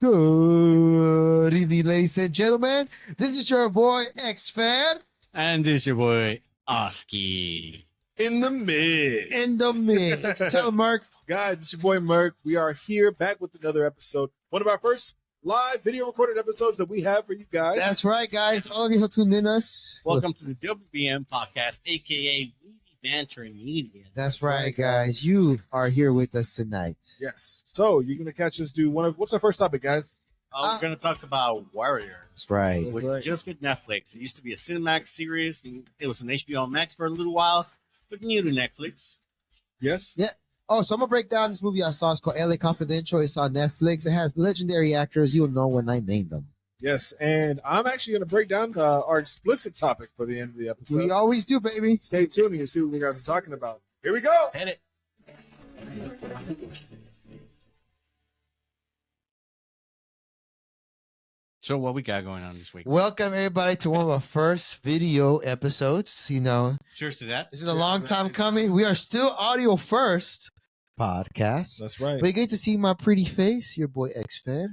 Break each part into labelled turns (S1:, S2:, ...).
S1: Good evening, ladies and gentlemen. This is your boy xFer
S2: And this is your boy Oski.
S3: In the mid.
S1: in the mid. Tell Merc.
S3: Guys, it's your boy Merc. We are here back with another episode. One of our first live video recorded episodes that we have for you guys.
S1: That's right, guys. All of you who tuned in us.
S2: Welcome to the WBM podcast, aka Witty Banter Media.
S1: That's right, guys. You are here with us tonight.
S3: Yes. So you're gonna catch us do what's our first topic, guys?
S2: We're going to talk about Warrior,
S1: That's right.
S3: That's
S2: which
S3: right.
S2: just hit Netflix. It used to be a Cinemax series. It was on HBO Max for a little while, but new to Netflix.
S3: Yes.
S1: Oh, so I'm gonna break down this movie I saw. It's called LA Confidential. It's on Netflix. It has legendary actors. You'll know when I name them.
S3: Yes. And I'm actually gonna break down our explicit topic for the end of the episode.
S1: We always do, baby.
S3: Stay tuned and see what you guys are talking about. Here we go.
S2: Hit it. So what we got going on this week?
S1: Welcome everybody to one of our first video episodes. You know,
S2: Cheers to that.
S1: it's been a long time coming. We are still audio first podcast.
S3: That's right.
S1: But you get to see my pretty face, your boy xFer.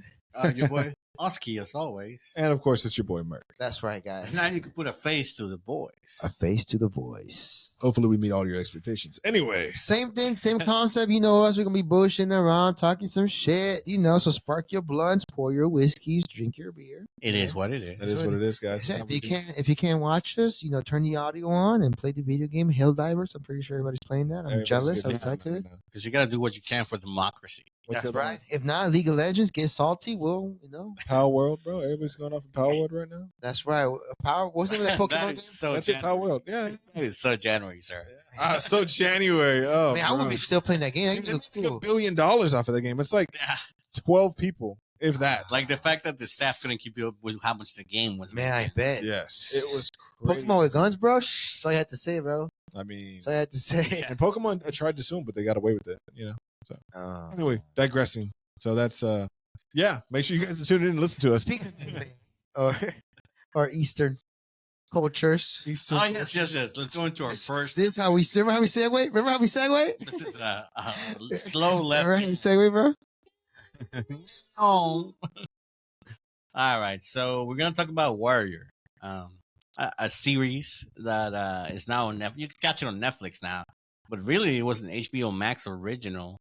S2: Your boy Oski, as always.
S3: And of course, it's your boy Merc.
S1: That's right, guys.
S2: Now you can put a face to the boys.
S1: A face to the voice.
S3: Hopefully, we meet all your expectations. Anyway.
S1: Same thing, same concept. You know us. We're gonna be bullshitting around, talking some shit. You know, so spark your blunts, pour your whiskeys, drink your beer.
S2: It is what it is.
S3: That is what it is, guys.
S1: Yeah, if you can't watch us, you know, turn the audio on and play the video game Helldivers. I'm pretty sure everybody's playing that. I'm jealous. I wish I could.
S2: Because you got to do what you can for democracy.
S1: That's right. If not, League of Legends, get salty. Well, you know.
S3: Power World, bro. Everybody's going off of Power World right now.
S1: That's right. Power. What's the name of that Pokemon
S2: That
S1: game?
S2: is so
S3: That's it,
S2: January.
S3: Power World. Yeah.
S2: That is so January, sir.
S3: So January. Oh,
S1: Man, I want to
S3: bro.
S1: be still playing that game. That game
S3: It's
S1: looks
S3: like $1
S1: cool.
S3: billion off of the game. It's like 12 people, if that.
S2: Like the fact that the staff couldn't keep up with how much the game was.
S1: Man, I
S2: making.
S1: bet.
S3: Yes. It was crazy.
S1: Pokemon with guns, bro. Shh, that's all you had to say, bro.
S3: I mean,
S1: That's all you had to say.
S3: and Pokemon tried to sue them, but they got away with it, you know.
S1: Oh.
S3: Anyway, digressing. So that's, yeah, make sure you guys tune in and listen to us.
S1: Speaking of or Eastern cultures.
S3: Eastern.
S2: Oh, yes. Let's go into our first.
S1: This is how we segue. Remember how we segue?
S2: This is a slow
S1: Remember how we
S2: left.
S1: segue, bro?
S2: Oh. All right. So we're going to talk about Warrior, a series that is now on Netflix. You can catch it on Netflix now. But really, it was an HBO Max original.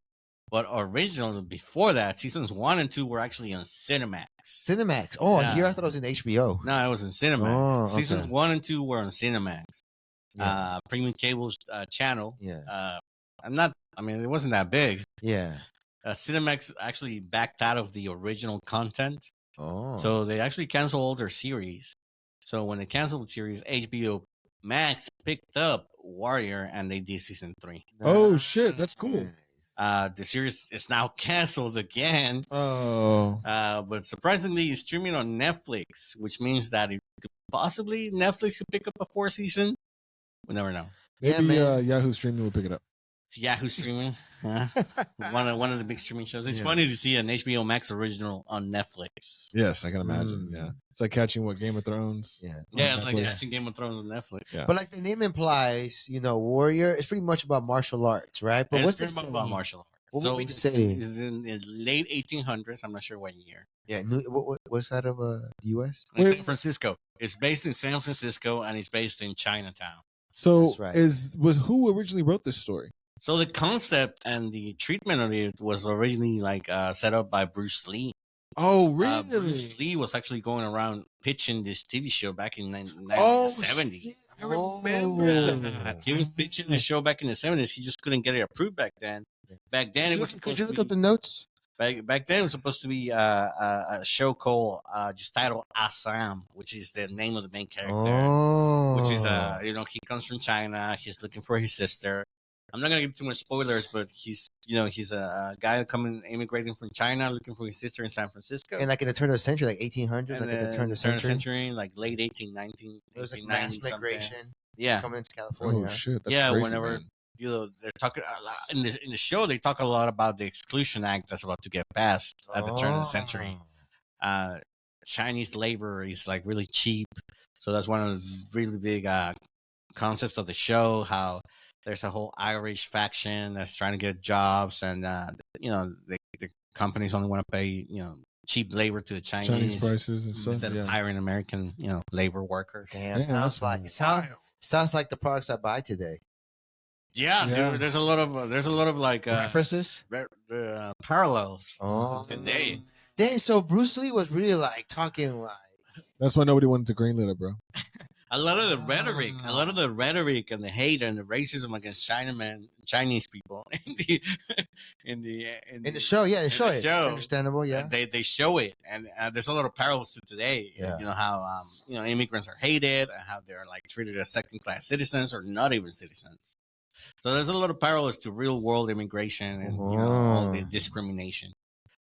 S2: But original before that, seasons 1 and 2 were actually on Cinemax.
S1: Cinemax. Oh,
S2: Yeah.
S1: here I thought it was in HBO.
S2: No, it was in Cinemax.
S1: Oh, okay.
S2: Seasons 1 and 2 were on Cinemax.
S1: Yeah.
S2: Premium Cable's channel.
S1: Yeah.
S2: It wasn't that big.
S1: Yeah.
S2: Cinemax actually backed out of the original content.
S1: Oh.
S2: So they actually canceled all their series. So when they canceled the series, HBO Max picked up Warrior and they did season 3.
S3: Oh, shit. That's cool.
S2: The series is now canceled again.
S3: Oh.
S2: But surprisingly, it's streaming on Netflix, which means that it could possibly Netflix could pick up a 4th season. We never know.
S1: Yeah,
S3: Maybe
S1: man.
S3: Yahoo Streaming will pick it up.
S2: Yahoo streaming, one of the big streaming shows. It's
S3: Yeah.
S2: funny to see an HBO Max original on Netflix.
S3: Yes, I can imagine.
S1: Mm.
S3: Yeah. It's like catching Game of Thrones.
S1: Yeah.
S2: Yeah,
S3: on
S2: it's like
S3: Netflix.
S2: watching Game of Thrones on Netflix.
S3: Yeah.
S1: But like the name implies, you know, warrior. It's pretty much about martial arts, right? But
S2: And
S1: what's
S2: it's
S1: this
S2: pretty much about martial arts.
S1: What
S2: So
S1: would we
S2: it's
S1: say?
S2: in the late 1800s. I'm not sure what year.
S1: Yeah. What's that of the U.S.?
S2: In
S3: Wait.
S2: San Francisco. It's based in San Francisco and it's based in Chinatown.
S3: So
S1: That's right.
S3: was who originally wrote this story?
S2: So the concept and the treatment of it was originally set up by Bruce Lee.
S3: Oh, really?
S2: Bruce Lee was actually going around pitching this TV show back in the
S3: Oh,
S2: 70s.
S3: I remember that.
S2: He was pitching the show back in the 70s. He just couldn't get it approved back then. Back then, it was
S1: Could
S2: supposed
S1: you
S2: to
S1: look up
S2: be,
S1: the notes?
S2: back then it was supposed to be a show called just titled Assam, which is the name of the main character.
S1: Oh.
S2: Which is he comes from China. He's looking for his sister. I'm not gonna give too much spoilers, but he's a guy immigrating from China, looking for his sister in San Francisco.
S1: And like in the turn of the century, like 1800s,
S2: And
S1: like in the
S2: then
S1: turn of the century,
S2: like late 1819,
S1: there was like mass
S2: 1890 something.
S1: migration
S2: Yeah,
S1: coming into California.
S3: Oh shit! That's
S2: yeah.
S3: crazy,
S2: Whenever
S3: man.
S2: they're talking a lot in the show, they talk a lot about the Exclusion Act that's about to get passed at the turn of the century.
S1: Oh.
S2: Chinese labor is like really cheap, so that's one of the really big concepts of the show. How there's a whole Irish faction that's trying to get jobs, and the companies only want to pay cheap labor to the
S3: Chinese prices and stuff.
S2: instead of
S3: Yeah.
S2: hiring American, labor workers.
S1: Damn,
S3: Yeah,
S1: sounds
S3: that's
S1: like sounds like the products I buy today.
S2: Yeah,
S3: Yeah.
S2: dude. There's a lot of like
S1: References.
S2: parallels.
S1: Oh,
S2: Today.
S1: dang! So Bruce Lee was really like talking like.
S3: That's why nobody wanted to greenlit it, bro.
S2: A lot of the rhetoric and the hate and the racism against Chinese people in
S1: In the show, yeah, they
S2: in
S1: show
S2: the
S1: it. It's
S2: show,
S1: understandable, yeah.
S2: they show it, and there's a lot of parallels to today.
S1: Yeah.
S2: You know how immigrants are hated and how they're like treated as second class citizens or not even citizens. So there's a lot of parallels to real world immigration and all the discrimination.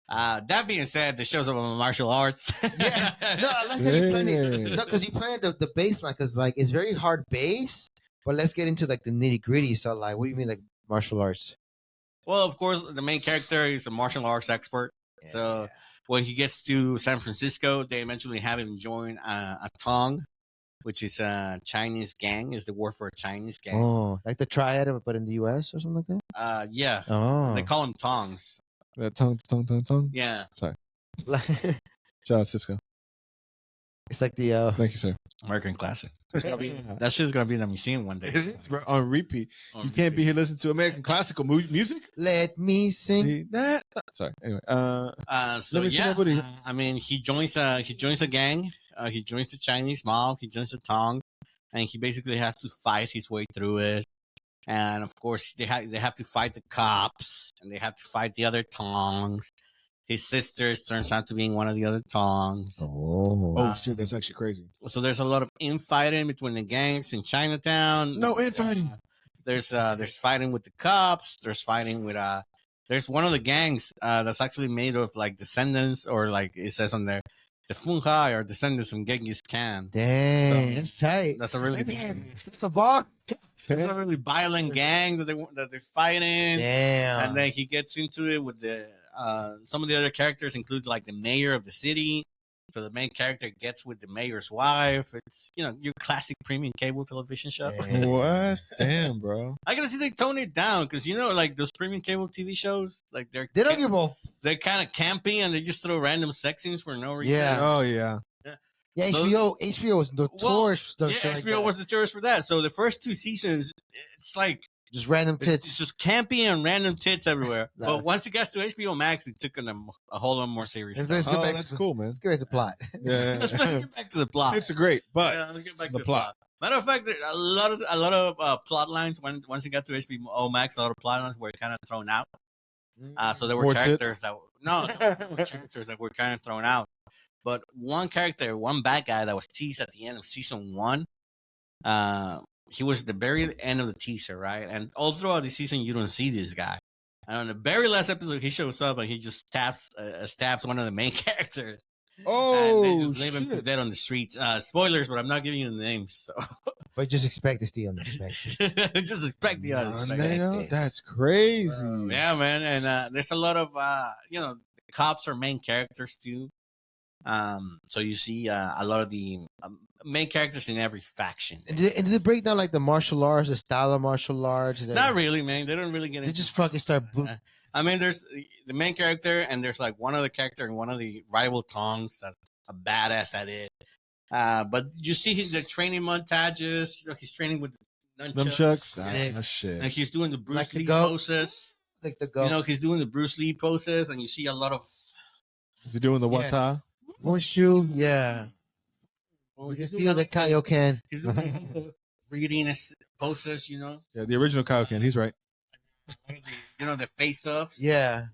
S2: That being said, the show's about martial arts.
S1: Yeah, no, I like how you planned it. No, because you planned the baseline, because like it's very hard base, but let's get into like the nitty gritty. So like, what do you mean like martial arts?
S2: Well, of course, the main character is a martial arts expert.
S1: Yeah.
S2: So when he gets to San Francisco, they eventually have him join a Tong, which is a Chinese gang. Is the word for a Chinese gang?
S1: Oh, like the triad, but in the U.S. or something like that.
S2: Yeah.
S1: Oh,
S2: They call them Tongs.
S3: That tongue.
S2: Yeah.
S1: like,
S3: Shout out Cisco.
S1: it's like the
S3: Thank you, sir.
S2: American classic. That shit's gonna be in the museum one day.
S3: On repeat. You can't be here listening to American classical music.
S1: let me sing.
S3: That. Sorry. Anyway.
S2: So
S3: Let me see
S2: yeah,
S3: nobody-
S2: I mean, he joins a gang. He joins the Chinese mob. He joins the Tong, and he basically has to fight his way through it. And of course, they have to fight the cops, and they have to fight the other Tongs. His sisters turns out to being one of the other Tongs.
S3: Oh shit, that's actually crazy.
S2: So there's a lot of infighting between the gangs in Chinatown.
S3: No infighting.
S2: There's fighting with the cops. There's fighting with there's one of the gangs that's actually made of like descendants, or like it says on there, the Funhai are descendants from Genghis Khan.
S1: Dang,
S2: So,
S1: that's tight.
S2: That's a really
S1: It's a bar.
S2: it's a really violent gang that they're fighting.
S1: Damn.
S2: And then he gets into it with the some of the other characters include like the mayor of the city. So the main character gets with the mayor's wife. It's your classic premium cable television show.
S1: Damn.
S3: What? Damn, bro.
S2: I gotta see they tone it down because like those premium cable TV shows, like
S1: They don't give a.
S2: they're kind of campy and they just throw random sex scenes for no reason.
S1: Yeah.
S3: Oh yeah.
S1: Yeah,
S2: So-
S1: HBO was notorious. for
S2: Yeah,
S1: shit like
S2: HBO
S1: that.
S2: was notorious for that. So the first 2 seasons, it's like
S1: just random
S2: it's
S1: tits.
S2: just campy and random tits everywhere.
S1: Nah.
S2: But once it gets to HBO Max, it took them a whole lot more serious.
S1: Let's
S2: Stuff.
S1: get
S3: Oh,
S1: back
S3: that's
S1: to-
S3: cool, man.
S1: Let's get back to plot.
S3: Yeah.
S2: Let's get back to the plot.
S3: It's great, but
S2: Yeah, let's get back
S3: the
S2: to
S3: plot.
S2: Matter of fact, there a lot of plot lines once it got to HBO Max, a lot of plot lines were kind of thrown out. So there were
S3: More
S2: characters
S3: tits?
S2: that were characters that were kind of thrown out. But one bad guy that was teased at the end of season 1, he was the very end of the teaser, right? And all throughout the season, you don't see this guy. And on the very last episode, he shows up and he just stabs one of the main characters.
S3: oh,
S2: And they just leave him to
S3: shit.
S2: dead on the streets. Spoilers, but I'm not giving you the names. So
S1: But just expect to see unexpected.
S2: just expect the
S3: Nah,
S2: unexpected.
S3: man, that's crazy.
S2: Yeah, man. And there's a lot of the cops are main characters too. So you see a lot of the main characters in every faction.
S1: And did it break down like the martial arts, the style of martial arts?
S2: Not really, man. They don't really get
S1: They
S2: into
S1: just fucking start.
S2: I mean, there's the main character, and there's like one other character and one of the rival Tongs that's a badass at it. But you see the training montages. He's training with nunchucks.
S3: Sick. Ah, shit.
S2: And he's doing the Bruce
S1: Like the
S2: Lee
S1: goat.
S2: poses.
S1: Like the go.
S2: He's doing the Bruce Lee poses, and you see a lot of.
S3: Is he doing the
S1: Yeah.
S3: wata?
S1: Horseshoe, yeah.
S2: Well,
S1: You
S2: he's
S1: can
S2: doing
S1: feel the
S2: like
S1: Kaioken.
S2: He's doing reading his poses.
S3: Yeah, the original Kaioken. He's right.
S2: The face offs.
S1: Yeah.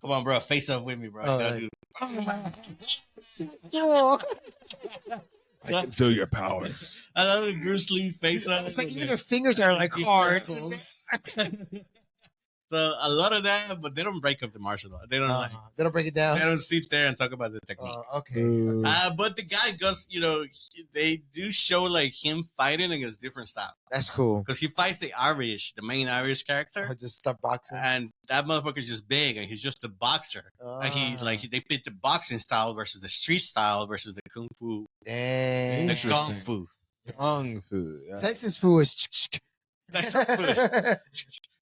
S2: Come on, bro. Face off with me, bro.
S1: Oh,
S2: You
S1: Oh,
S3: I can feel your powers.
S2: I love the Bruce Lee face offs.
S1: it's like even their fingers are like hard.
S2: So a lot of that, but they don't break up the martial art. They don't
S1: They don't break it
S2: they
S1: down.
S2: don't sit there and talk about the technique.
S1: Okay.
S3: Ooh.
S2: But the guy goes, they do show like him fighting against different styles
S1: That's cool.
S2: because he fights the main Irish character,
S1: I just start boxing.
S2: and that motherfucker's just big and he's just a boxer. And they pit the boxing style versus the street style versus the kung fu,
S1: Dang.
S2: the
S3: Interesting.
S2: kung fu.
S3: Kung fu. Yeah.
S1: Texas food is.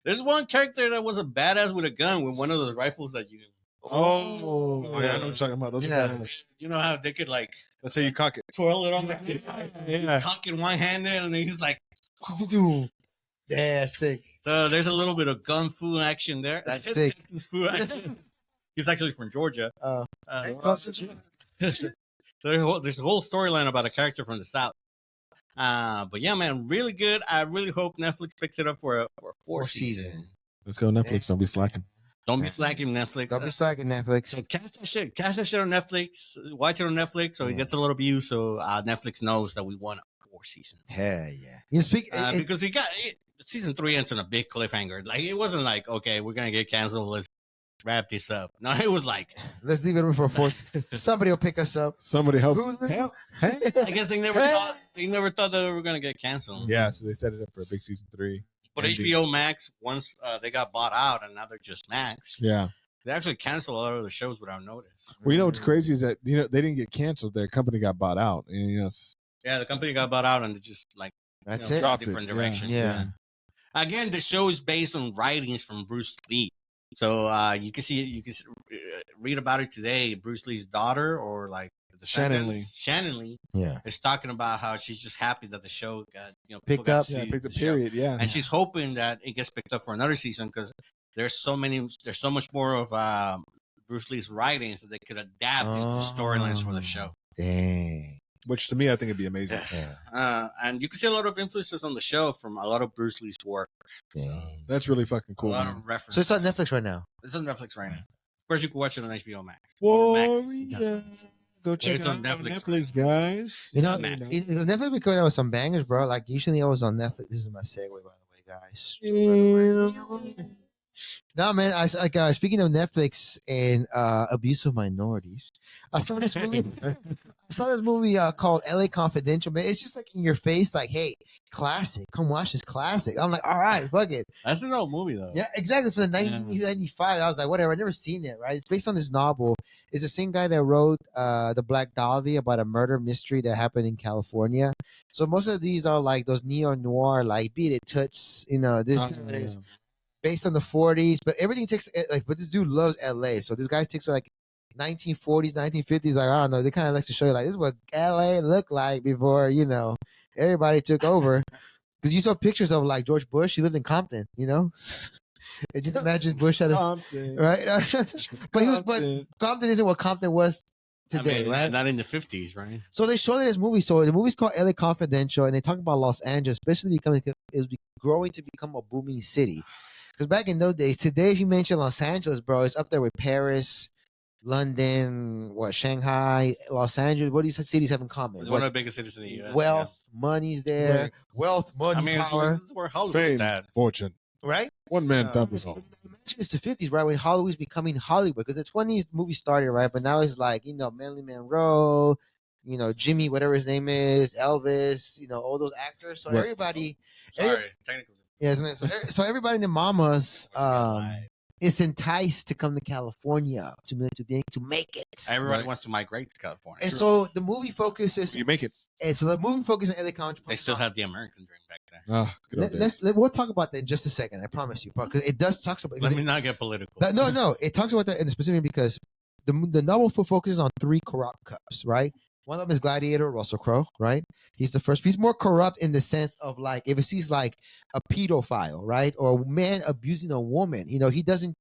S2: There's one character that was a badass with a gun with one of those rifles that you
S3: Oh, yeah, I know what you're talking about. Those
S1: Yeah.
S3: are guys.
S2: You know how they could like
S3: That's how you cock it.
S2: twirl it on the
S3: Yeah.
S2: cock it one-handed, and then he's like,
S1: Yeah, sick.
S2: so there's a little bit of gun fu action there.
S1: That's sick.
S2: Kung fu action. He's actually from Georgia.
S1: Uh,
S2: There's a whole storyline about a character from the South. But yeah, man, really good. I really hope Netflix picks it up for a fourth season.
S3: Let's go Netflix. Don't be slacking.
S2: Don't be slacking, Netflix.
S1: Don't be slacking, Netflix.
S2: So catch that shit on Netflix. Watch it on Netflix, so it gets a little views. So Netflix knows that we want a fourth season.
S1: Hell yeah. You speak
S2: Because he got season 3 ends on a big cliffhanger. Like it wasn't like, okay, we're gonna get canceled. Let's wrap this up. No, it was like,
S1: let's leave it for a fourth. Somebody will pick us up.
S3: Somebody help.
S2: I guess they never thought that we were gonna get canceled.
S3: Yeah, so they set it up for a big season 3.
S2: But HBO Max, once they got bought out, and now they're just Max.
S3: Yeah.
S2: They actually canceled a lot of the shows without notice.
S3: Well, you know what's crazy is that they didn't get canceled. Their company got bought out. And,
S2: Yeah, the company got bought out, and they just like
S1: That's
S2: you know,
S1: it.
S2: dropped different directions.
S1: Yeah.
S2: Again, the show is based on writings from Bruce Lee. So you can read about it today. Bruce Lee's daughter, or like the
S3: Shannon
S2: Lee,
S1: Yeah.
S2: is talking about how she's just happy that the show got
S1: Picked up.
S3: Yeah, picked
S2: the
S3: up
S2: show.
S3: period. Yeah.
S2: And she's hoping that it gets picked up for another season because there's so much more of Bruce Lee's writings that they could adapt into storylines for the show.
S1: Dang.
S3: Which to me, I think it'd be amazing.
S1: Yeah.
S2: And you can see a lot of influences on the show from a lot of Bruce Lee's work.
S1: Dang.
S3: That's really fucking
S2: A
S3: cool.
S2: lot
S3: Man.
S2: of references.
S1: So it's on Netflix right now.
S2: It's on Netflix right now. Of course, you can watch it on HBO Max.
S3: Warrior. Go check
S2: It's
S3: it
S2: on
S3: out on
S2: Netflix.
S3: Netflix, guys.
S1: You know,
S2: Max.
S1: Netflix be coming out with some bangers, bro. Like usually I was on Netflix. This is my segue, by the way, guys. No, man. Speaking of Netflix and abuse of minorities, I saw this movie. Called L.A. Confidential. Man, it's just like in your face, like, hey, classic. Come watch this classic. I'm like, all right, fuck it.
S2: That's an old movie, though.
S1: Yeah, exactly. For the 1995, I was like, whatever. I never seen it. Right? It's based on this novel. It's the same guy that wrote The Black Dahlia, about a murder mystery that happened in California. So most of these are like those neo noir, like Beat It Toots. This is based on the 40s, but everything takes but this dude loves LA. So this guy takes like 1940s, 1950s. Like, I don't know. They kind of like to show you like this is what LA looked like before, everybody took over. Because you saw pictures of like George Bush. He lived in Compton, And just imagine Bush had
S3: Compton.
S1: right. but Compton isn't what Compton was today, right?
S2: Not in the 50s, right?
S1: So they showed it as movie. So the movie's called LA Confidential, and they talk about Los Angeles, especially growing to become a booming city. Because back in those days, today, if you mention Los Angeles, bro, it's up there with Paris, London, Shanghai, Los Angeles. What do these cities have in common?
S2: It's one of the biggest cities in the U.S.
S1: Wealth, money's there.
S3: Right.
S1: Wealth, money, power.
S2: It's where Hollywood's
S3: Fame,
S2: at.
S3: fortune.
S1: Right?
S3: One man found this all.
S1: Imagine it's the 50s, right? When Hollywood's becoming Hollywood. Because the 20s movie started, right? But now it's like, Marilyn Monroe, Jimmy, whatever his name is, Elvis, all those actors. So
S3: Right.
S1: everybody.
S2: Sorry, technically.
S1: Yeah, isn't it? So everybody in the mamas is enticed to come to California to make it.
S2: Everybody
S3: Right.
S2: wants to migrate to California.
S1: And so the movie focuses.
S3: You make it.
S1: And so the movie focuses on LA Country.
S2: They still have the American dream back there.
S3: Ah, good old days.
S1: We'll talk about that in just a second. I promise you, because it does talk about.
S2: Let me not get political.
S1: No, it talks about that in specific because the novel focuses on 3 corrupt cops, right? One of them is Gladiator, Russell Crowe, right? He's the first. He's more corrupt in the sense of like if he's like a pedophile, right, or a man abusing a woman, he doesn't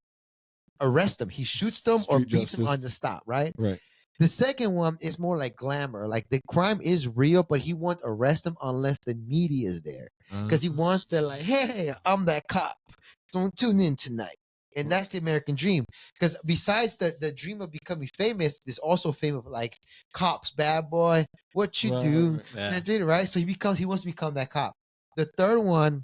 S1: arrest them. He shoots them or
S3: Street
S1: beats them
S3: justice.
S1: on the stop, right?
S3: Right.
S1: The second one is more like glamour. Like the crime is real, but he won't arrest them unless the media is there. Because he wants to like, hey, I'm that cop. Don't tune in tonight. And that's the American dream. Because besides the dream of becoming famous, there's also fame of like cops, bad boy, what you
S3: Right,
S1: do,
S2: Yeah.
S1: right? So he wants to become that cop. The third one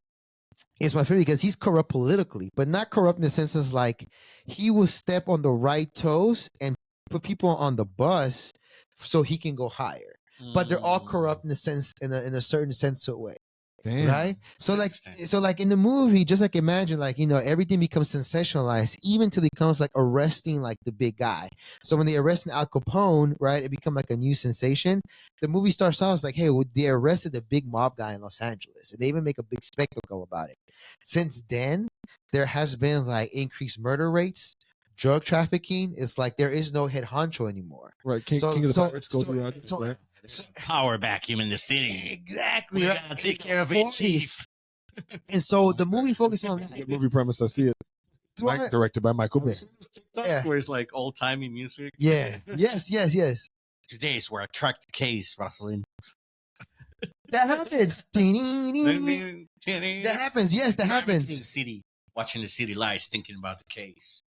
S1: is my favorite because he's corrupt politically, but not corrupt in the sense of like he will step on the right toes and put people on the bus so he can go higher. But they're all corrupt in a sense, in a certain sense of way.
S3: Damn.
S1: Right? So
S2: Interesting.
S1: like in the movie, just like imagine like, everything becomes sensationalized, even till it becomes like arresting like the big guy. So when they arrested Al Capone, right, it become like a new sensation. The movie starts off as like, hey, they arrested the big mob guy in Los Angeles. And they even make a big spectacle about it. Since then, there has been like increased murder rates, drug trafficking, it's like there is no head honcho anymore.
S3: Right. King of the Pirates go through that.
S1: So,
S3: Right.
S2: Power vacuum in the city.
S1: exactly.
S2: We
S1: Right?
S2: gotta take care of it,
S1: 40s.
S2: chief.
S1: And so the movie focuses on
S3: It's a good movie premise. I see it.
S1: Throughout-
S3: Directed by Michael Bay.
S1: Yeah.
S2: Where it's like old timey music.
S1: Yeah. Yes.
S2: Today's where I cracked the case, Rosalind.
S1: That happens. That
S2: That
S1: happens. Yes, that
S2: The
S1: happens.
S2: city, watching the city lights, thinking about the case.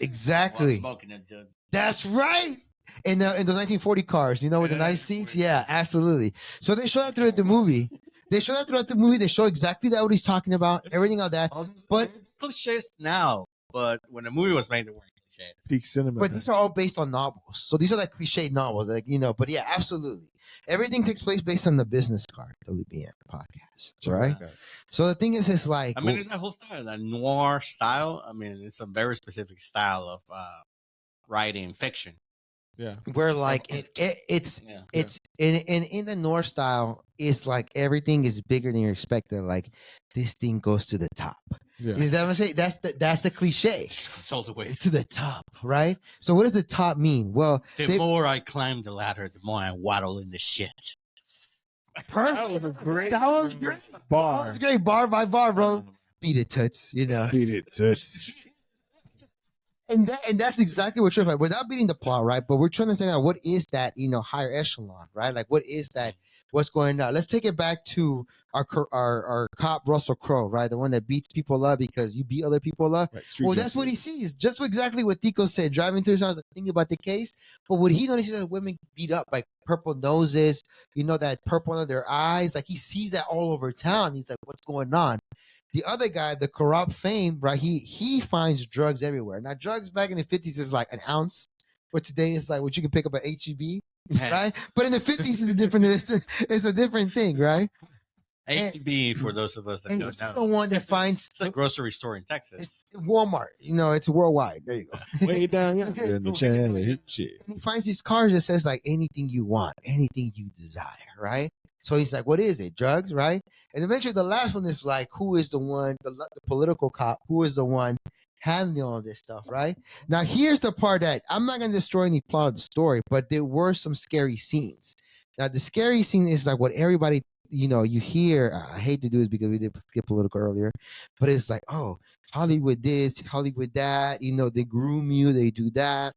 S1: Exactly.
S2: While smoking a dud.
S1: That's right. In the 1940 cars, with the nice seats. Yeah, absolutely. So they show that throughout the movie. They show exactly that what he's talking about, everything like that. But
S2: cliches now, but when the movie was made, they weren't cliches.
S3: Peak cinema.
S1: But these are all based on novels. So these are like cliche novels, but yeah, absolutely. Everything takes place based on the business card, WBM podcast, right?
S2: Okay.
S1: So the thing is, it's like,
S2: I mean, it's that whole style, that noir style. I mean, it's a very specific style of writing fiction.
S3: Yeah.
S1: where like it's in the North style, it's like everything is bigger than you're expecting. Like this thing goes to the top.
S3: Yeah.
S1: Is that what I'm saying? That's the cliche.
S2: It's all the way
S1: To the top, right? So what does the top mean? Well,
S2: The more I climb the ladder, the more I waddle in the shit.
S1: perfect.
S3: That was a great
S1: That was great.
S3: bar.
S1: That was great. Bar by bar, bro. Beat it, toots.
S3: Beat it, toots.
S1: And that's exactly what you're like, without beating the plot, right? But we're trying to say out what is that, higher echelon, right? Like what is that? What's going on? Let's take it back to our cop Russell Crowe, right? The one that beats people up because you beat other people up.
S3: Right,
S1: Well, that's what he sees. Just exactly what Tico said. Driving through his house, thinking about the case. But what he notices is women beat up, like purple noses, that purple under their eyes. Like he sees that all over town. He's like, what's going on? The other guy, the corrupt fame, right? He finds drugs everywhere. Now, drugs back in the 50s is like an ounce, but today it's like what you can pick up at HEB, right? But in the 50s is different. It's a different thing, right?
S2: HEB, for those of us that
S1: And
S2: don't
S1: it's
S2: know,
S1: the one that finds
S2: it's a grocery store in Texas.
S1: it's Walmart. It's worldwide. There you go.
S3: Way down here in the channel. Shit.
S1: And he finds these cars that says like anything you want, anything you desire, right? So he's like, what is it? Drugs, right? And eventually the last one is like, who is the one, the political cop, who is the one handling all this stuff, right? Now, here's the part that I'm not going to destroy any plot of the story, but there were some scary scenes. Now, the scary scene is like what everybody, you hear. I hate to do this because we did get political earlier, but it's like, oh, Hollywood this, Hollywood that, they groom you, they do that.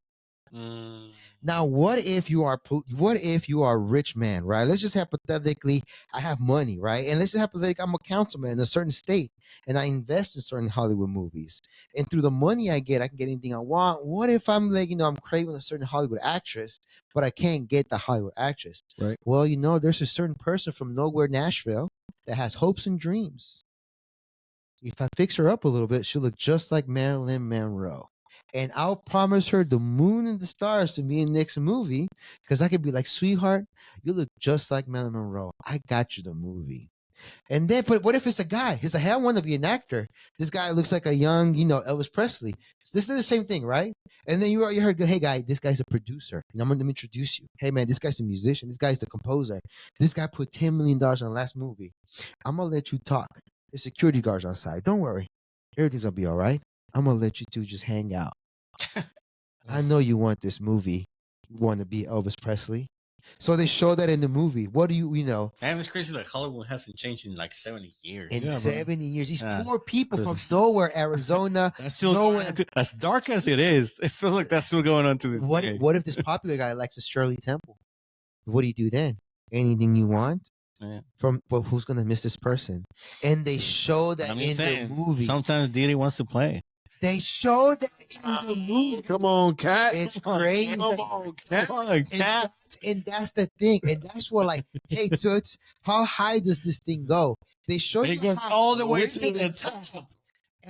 S1: Now, what if you are a rich man, right? Let's just hypothetically, I have money, right? And let's just hypothetically, I'm a councilman in a certain state, and I invest in certain Hollywood movies, and through the money I get, I can get anything I want. What if I'm like, I'm craving a certain Hollywood actress, but I can't get the Hollywood actress?
S3: Right.
S1: Well, there's a certain person from nowhere, Nashville, that has hopes and dreams. If I fix her up a little bit, she'll look just like Marilyn Monroe. And I'll promise her the moon and the stars to be in the next movie, because I could be like, sweetheart, you look just like Marilyn Monroe. I got you the movie. And then, but what if it's a guy? He's like, hey, I want to be an actor. This guy looks like a young, Elvis Presley. So this is the same thing, right? And then you heard, hey, guy, this guy's a producer. And let me introduce you. Hey, man, this guy's a musician. This guy's the composer. This guy put $10 million on the last movie. I'm going to let you talk. There's security guards outside. Don't worry. Everything's going to be all right. I'm going to let you two just hang out. I know you want this movie. You want to be Elvis Presley. So they show that in the movie. What do you know?
S2: And it's crazy that Hollywood hasn't changed in like 70 years.
S1: In 70 years. These
S2: Yeah.
S1: poor people from nowhere, Arizona.
S2: That's still
S1: nowhere.
S2: as dark as it is. It feels like that's still going on to this day.
S1: What if this popular guy likes a Shirley Temple? What do you do then? Anything you want?
S2: Yeah.
S1: But who's going to miss this person? And they show that
S2: I'm
S1: in
S2: just saying,
S1: the movie.
S2: sometimes Diddy wants to play.
S1: They showed that in the movie.
S3: Come on, cat.
S1: It's crazy.
S3: Come on, cat.
S1: And that's the thing. And that's where, like, hey, Toots, how high does this thing go? They show
S2: It
S1: you
S2: goes
S1: how
S2: all the way
S1: high
S2: to the top.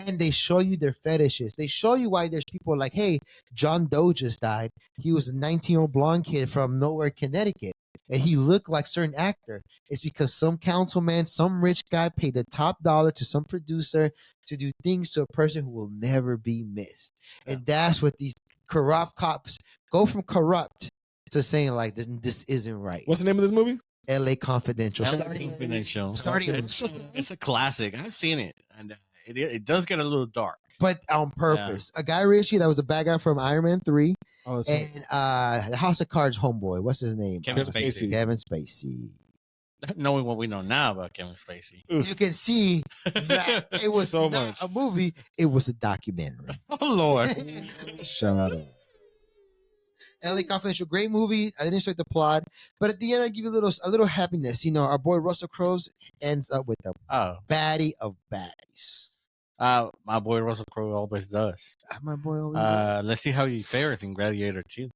S1: And they show you their fetishes. They show you why there's people like, hey, John Doe just died. He was a 19-year-old blonde kid from nowhere, Connecticut. And he looked like a certain actor. It's because some councilman, some rich guy paid the top dollar to some producer to do things to a person who will never be missed. And that's what these corrupt cops go from corrupt to saying like, this isn't right.
S3: What's the name of this movie?
S1: LA Confidential.
S2: Confidential.
S1: Starting-
S2: It's a classic. I've seen it, and it does get a little dark.
S1: but on purpose. A Guy Ritchie that was a bad guy from Iron Man 3,
S3: Oh, that's
S1: and the House of Cards homeboy. What's his name?
S2: Kevin Spacey.
S1: Kevin Spacey.
S2: Knowing what we know now about Kevin Spacey.
S1: You can see that it was
S3: So
S1: not
S3: much.
S1: a movie; it was a documentary.
S2: Oh Lord.
S3: Shout out.
S1: LA Confidential, great movie. I didn't start the plot, but at the end, I give you a little happiness. You know, our boy Russell Crowe ends up with the
S2: Oh.
S1: baddie of baddies.
S2: My boy Russell Crowe always does.
S1: My boy always does.
S2: Let's see how he fares in Gladiator 2.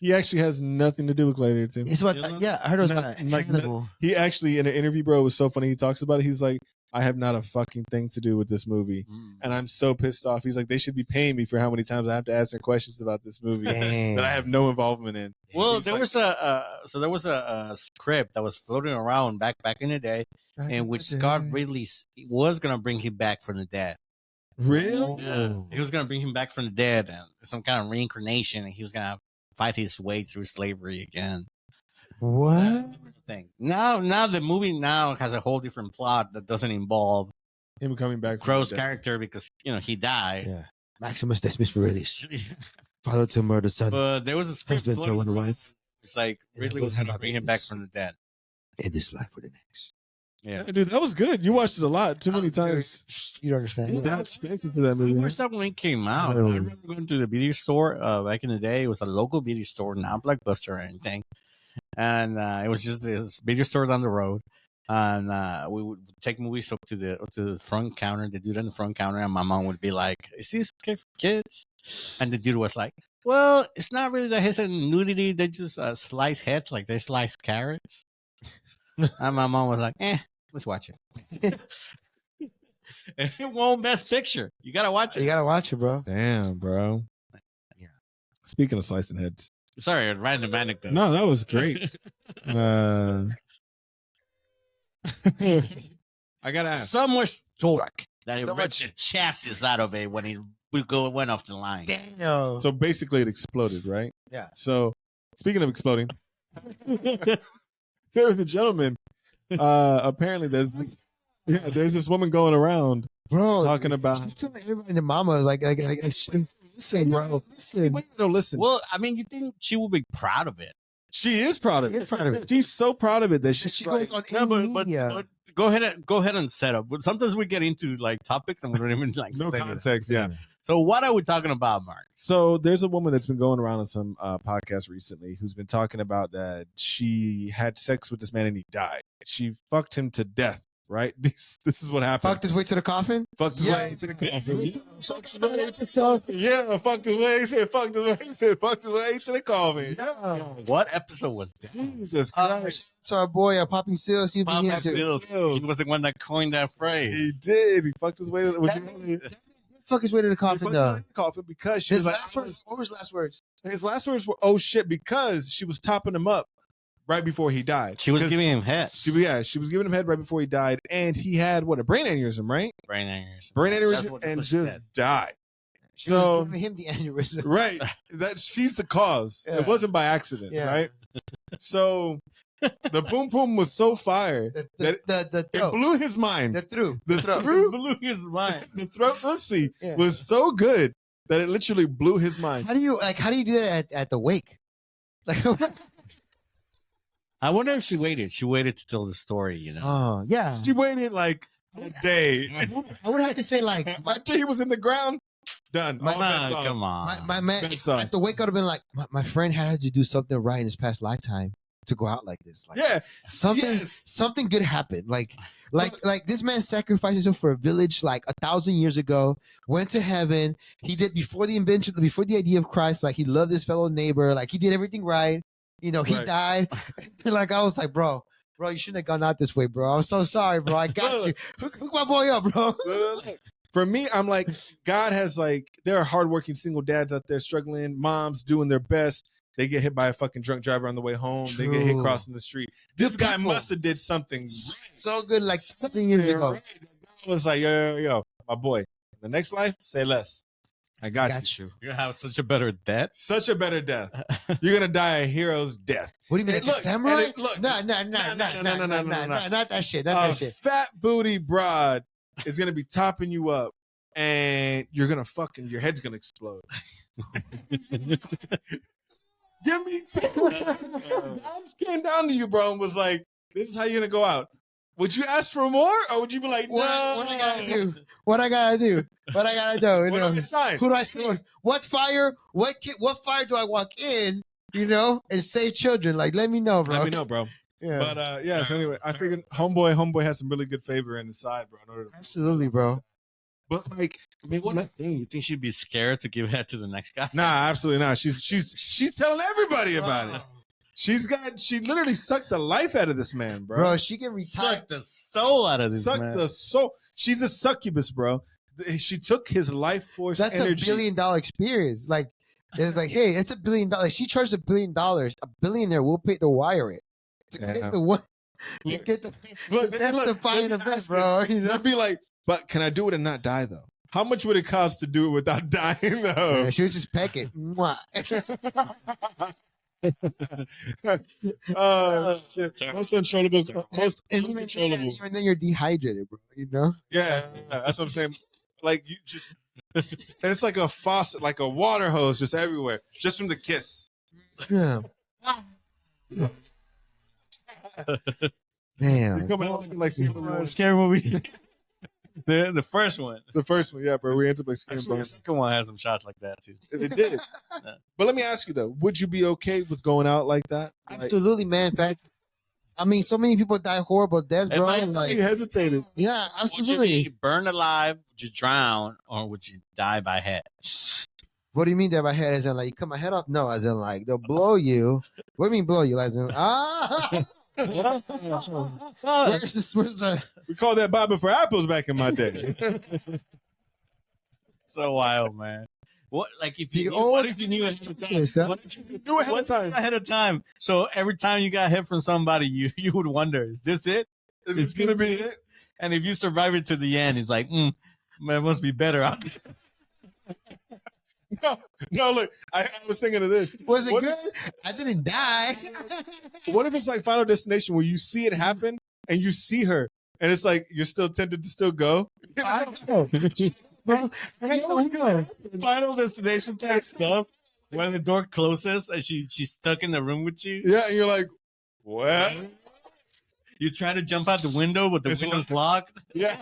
S3: He actually has nothing to do with Gladiator 2.
S1: It's about
S2: Dylan?
S1: yeah. I heard it was
S3: Not-
S1: about
S3: like,
S1: Hannibal.
S3: He actually, in an interview, bro, it was so funny. He talks about it. He's like, I have not a fucking thing to do with this movie. And I'm so pissed off. He's like, they should be paying me for how many times I have to ask their questions about this movie that I have no involvement in.
S2: Well,
S3: He's
S2: there
S3: like-
S2: was a script that was floating around back in the day, in which Scott Ridley was gonna bring him back from the dead.
S3: Really?
S2: Yeah, he was gonna bring him back from the dead and some kind of reincarnation, and he was gonna fight his way through slavery again.
S1: What?
S2: Thing. Now the movie now has a whole different plot that doesn't involve
S3: Him coming back. from
S2: Crow's
S3: the dead.
S2: character because he died.
S1: Yeah. Maximus Decimus Meridius. Father to murder son.
S2: But there was a script
S1: Husband to
S2: floating
S1: wonder
S2: around.
S1: wife.
S2: It's like
S1: Yeah,
S2: Ridley
S1: we'll
S2: was
S1: have
S2: gonna
S1: our
S2: bring him back
S1: babies.
S2: from the dead.
S1: In this life or the next.
S2: Yeah.
S3: Yeah, dude, that was good. You watched it a lot, too many times.
S1: You don't understand.
S3: You're not expensive for that movie.
S2: I watched that when it came out. I
S1: Oh.
S2: remember going to the video store back in the day. It was a local video store, not Blockbuster or anything. And it was just this video store down the road. And we would take movies up to the front counter. The dude on the front counter, and my mom would be like, "Is this okay for kids?" And the dude was like, "Well, it's not really that he's a nudity. They just slice heads like they slice carrots." And my mom was like, let's watch it. It won Best Picture. You gotta watch
S1: You
S2: it.
S1: gotta watch it, bro.
S3: Damn, bro.
S1: Yeah.
S3: Speaking of slicing heads.
S2: Sorry, random anecdote.
S3: No, that was great. I gotta ask.
S2: So much torque that it
S1: So
S2: ripped
S1: much-
S2: the chassis out of it when it went off the line.
S1: Damn.
S3: So basically, it exploded, right?
S1: Yeah.
S3: So speaking of exploding, there was a gentleman. Apparently, there's this woman going around
S1: bro,
S3: talking about.
S1: just telling everybody and the mama like listen, bro. Listen.
S3: No, listen.
S2: Well, I mean, you think she would be proud of it?
S3: She is proud of
S1: She
S3: it.
S1: is proud of it.
S3: She's so proud of it that
S1: She
S3: she's
S1: goes on
S2: Yeah, but
S1: media.
S2: go ahead and set up. But sometimes we get into like topics and we don't even like
S3: no
S2: say it.
S3: context. Yeah.
S2: So what are we talking about, Mark?
S3: So there's a woman that's been going around on some podcast recently who's been talking about that she had sex with this man and he died. She fucked him to death. Right? This is what happened.
S1: Fucked his way to the coffin.
S3: Fucked his
S1: Yeah.
S3: way to the coffin.
S1: So
S3: Yeah, fucked his way. He said, fucked his way. He said, fucked his way to the coffin.
S2: What episode was this?
S3: Jesus Christ.
S1: so our boy Popping Seal, see if
S2: Bob
S1: he hears it.
S2: McBill. He was the one that coined that phrase.
S3: He did. He fucked his way to
S1: Fuck his way to the coffin though.
S3: the coffin because she
S1: His
S3: was like,
S1: last words. What were his last words?
S3: his last words were, oh shit, because she was topping him up right before he died.
S2: She was
S3: 'Cause
S2: giving him head.
S3: she was giving him head right before he died, and he had a brain aneurysm, right?
S2: Brain aneurysm.
S3: Brain
S2: That's
S3: aneurysm,
S2: what
S3: and
S2: she
S3: just
S2: said.
S3: died.
S1: She
S3: So-
S1: was giving him the aneurysm.
S3: Right, that she's the cause.
S1: Yeah.
S3: It wasn't by accident,
S1: Yeah.
S3: right? So the boom boom was so fire
S1: The
S3: that
S1: the
S3: it
S1: throat.
S3: blew his mind.
S1: The through.
S3: The
S1: throat.
S3: throat,
S2: Blew his mind.
S3: the throat pussy
S1: Yeah.
S3: was so good that it literally blew his mind.
S1: How do you do that at the wake? Like
S2: I wonder if she waited. She waited to tell the story, you know.
S1: oh yeah.
S3: She waited like a day.
S1: I would have to say like
S3: After he was in the ground, done. All bets off.
S2: Come on.
S1: my man
S3: Bad song.
S1: at the wake I would have been like my friend had to do something right in his past lifetime to go out like this. Like
S3: Yeah,
S1: something
S3: yes.
S1: good happened. Like this man sacrificed himself for a village like 1,000 years ago, went to heaven. He did before the idea of Christ, like he loved his fellow neighbor, like he did everything right. You know, he
S3: Right.
S1: died. Like I was like, bro, you shouldn't have gone out this way, bro. I'm so sorry, bro. I got you. Hook my boy up, bro.
S3: For me, I'm like, God has like, there are hardworking single dads out there struggling, moms doing their best. They get hit by a fucking drunk driver on the way home. They get hit
S1: True.
S3: crossing the street. This guy
S1: people.
S3: must have did something.
S1: So good, like 1,000 years ago.
S3: I was like, yo, my boy. In the next life, say less. I got, you.
S1: you.
S2: You have such a better death.
S3: Such a better death. You're gonna die a hero's death.
S1: What do you mean,
S3: And
S1: like a
S3: look,
S1: samurai?
S3: and it- look.
S1: No,
S3: No.
S1: not that shit. Not
S3: A
S1: that shit.
S3: fat booty broad is gonna be topping you up and you're gonna fucking your head's gonna explode. Give me two. I just came down to you, bro, and was like, "This is how you're gonna go out." Would you ask for more, or would you be like, "No"?
S1: What I gotta do? What I gotta do? What I gotta do? You know, who do I sign? What fire? What fire do I walk in? You know, and save children. Like, let me know, bro.
S3: Let me know, bro.
S1: Yeah.
S3: But yeah. So anyway, I figured homeboy has some really good favor in the side, bro. In order to
S1: Absolutely, bro.
S3: But like,
S2: I mean, what thing you think she'd be scared to give head to the next guy?
S3: nah, absolutely not. She's telling everybody about it. She literally sucked the life out of this man, bro.
S1: Bro, she can retire.
S2: Suck the soul out of this
S3: Suck
S2: man.
S3: the soul. She's a succubus, bro. She took his life force.
S1: That's
S3: energy.
S1: $1 billion experience. Like, it's like, hey, it's $1 billion. She charged $1 billion. A billionaire will pay to wire it. To get the one.
S3: Look,
S1: Get the
S3: look,
S1: fine event, bro. You know?
S3: I'd be like, but can I do it and not die though? How much would it cost to do it without dying though?
S1: Yeah, she would just peck it. Mwah.
S3: Shit. Most uncontrollable. Most uncontrollable.
S1: Even then, you're dehydrated, bro. You know?
S3: Yeah, that's what I'm saying. Like you just, it's like a faucet, like a water hose, just everywhere, just from the kiss.
S1: Yeah. Damn.
S3: You're coming out looking like
S2: Scary movie. The first one.
S3: the first one, yeah, bro. We ended up like
S2: Actually, the second one has some shots like that too.
S3: It did. But let me ask you though, would you be okay with going out like that? Like,
S1: Absolutely, man. In fact, I mean, so many people die horrible deaths, bro.
S2: Am I-
S3: you hesitated.
S1: Yeah,
S2: Would you
S1: absolutely.
S2: be burned alive? Would you drown? Or would you die by head?
S1: What do you mean that my head? As in, like, you cut my head off? No, as in, like, they'll blow you. What do you mean blow you? As in, where's this? Where's the?
S3: We called that bobbing for apples back in my day.
S2: So wild, man. What, like, if you
S1: The
S2: knew, what
S1: old-
S2: if you knew ahead of time?
S1: Yes, huh?
S2: What if you
S3: Do it ahead of
S2: what's
S3: time.
S2: ahead of time? So every time you got hit from somebody, you would wonder, is this it?
S3: It's gonna be it.
S2: And if you survive it to the end, it's like, man, it must be better out there.
S3: No, look, I was thinking of this.
S1: Was it
S3: What
S1: good? I didn't die.
S3: What if it's like Final Destination where you see it happen and you see her and it's like you're still tempted to still go?
S1: Bro,
S2: Final Destination type stuff. When the door closes and she's stuck in the room with you,
S3: Yeah, and you're like, well,
S2: you try to jump out the window, but the
S3: It's
S2: window's locked.
S3: yeah.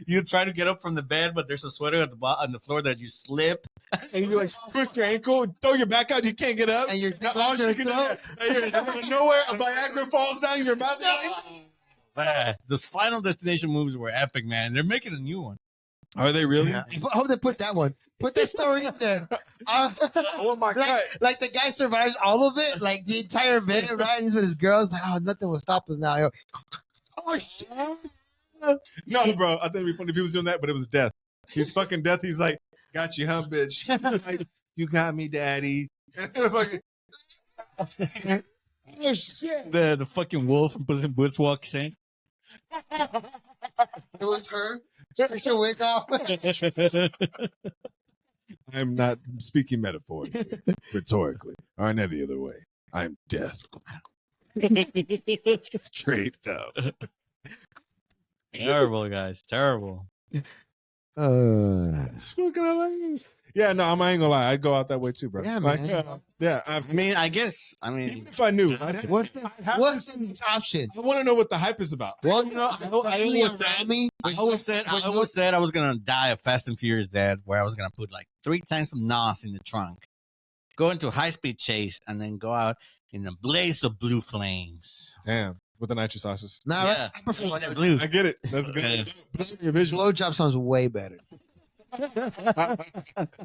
S2: You try to get up from the bed, but there's a sweater at the on the floor that you slip.
S3: And you like twist your ankle, throw your back out, you can't get up.
S1: And you're
S3: all she can do, and out of nowhere, a Viagra falls down your mouth.
S2: Man, those Final Destination movies were epic, man. They're making a new one.
S3: Are they really?
S1: I hope they put that one. Put that story in there.
S3: Oh my god!
S1: Like the guy survives all of it, like the entire minute, right? He's with his girls. Like, oh, nothing will stop us now. Yo. Oh shit!
S3: No, bro. I think it'd be funny if he was doing that, but it was death. He's fucking death. He's like, got you, huh, bitch? Like, you got me, daddy. Fucking-
S1: Oh shit!
S2: The fucking wolf from Puss in Boots walks in.
S1: It was her. She should wake up.
S3: I'm not speaking metaphorically, rhetorically, or any other way. I'm death. Straight up.
S2: Terrible, guys. Terrible.
S3: It's fucking hilarious. Yeah, no, I ain't gonna lie. I'd go out that way too, bro.
S1: Yeah,
S3: Like,
S1: man.
S3: yeah,
S2: I mean,
S3: even if I knew,
S1: What's the option?
S3: I want to know what the hype is about.
S2: Well, you know, I always said I was gonna die a Fast and Furious death, where I was gonna put like 3 tanks of NOS in the trunk, go into a high-speed chase, and then go out in a blaze of blue flames.
S3: Damn, with the nitrous sauces.
S1: Nah,
S2: Yeah.
S1: I prefer
S2: That blue.
S3: I get it. That's good. That's your visual.
S1: blowjob sounds way better.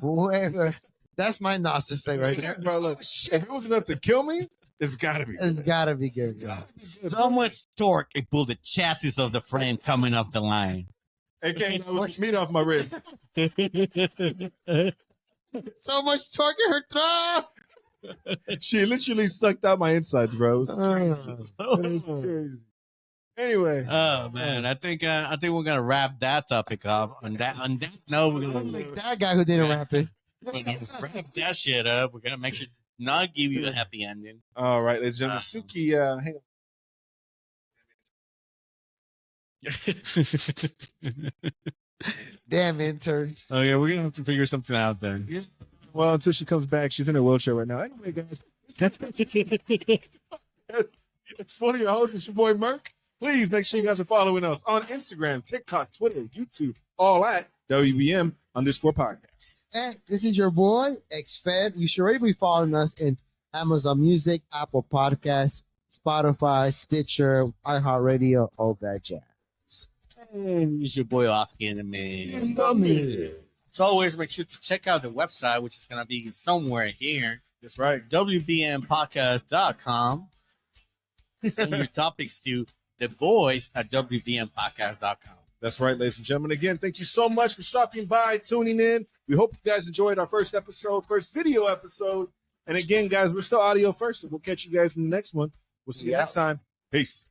S1: Way better. That's my NOS effect right there.
S3: Bro, look, if it was enough to kill me, it's gotta be.
S1: It's gotta be good. Bro.
S2: So much torque, it pulled the chassis of the frame coming off the line.
S3: Okay, that was meat off my rib.
S1: So much torque in her throat.
S3: She literally sucked out my insides, bro. It was crazy. Anyway,
S2: Oh man, I think we're gonna wrap that topic up. On that note, we're gonna
S1: That guy who didn't rap it.
S2: wrap that shit up. We're gonna make sure not give you a happy ending.
S3: all right, ladies and gentlemen, Suki, hang on.
S1: Damn intern.
S3: Oh yeah, we're gonna have to figure something out then. Yeah. Well, until she comes back, she's in her wheelchair right now. Anyway, guys, it's one of your hosts. It's your boy Merc. Please make sure you guys are following us on Instagram, TikTok, Twitter, YouTube, all at WBM_podcast.
S1: And this is your boy xFer. You should already be following us in Amazon Music, Apple Podcasts, Spotify, Stitcher, iHeartRadio, all that jazz.
S2: And it's your boy Oski and the man. As always, make sure to check out the website, which is going to be somewhere here.
S3: That's right.
S2: WBMpodcast.com. Send your topics to the boys at WBMpodcast.com.
S3: That's right, ladies and gentlemen. Again, thank you so much for stopping by, tuning in. We hope you guys enjoyed our first video episode. And again, guys, we're still audio first, so we'll catch you guys in the next one. We'll see you next time. Peace.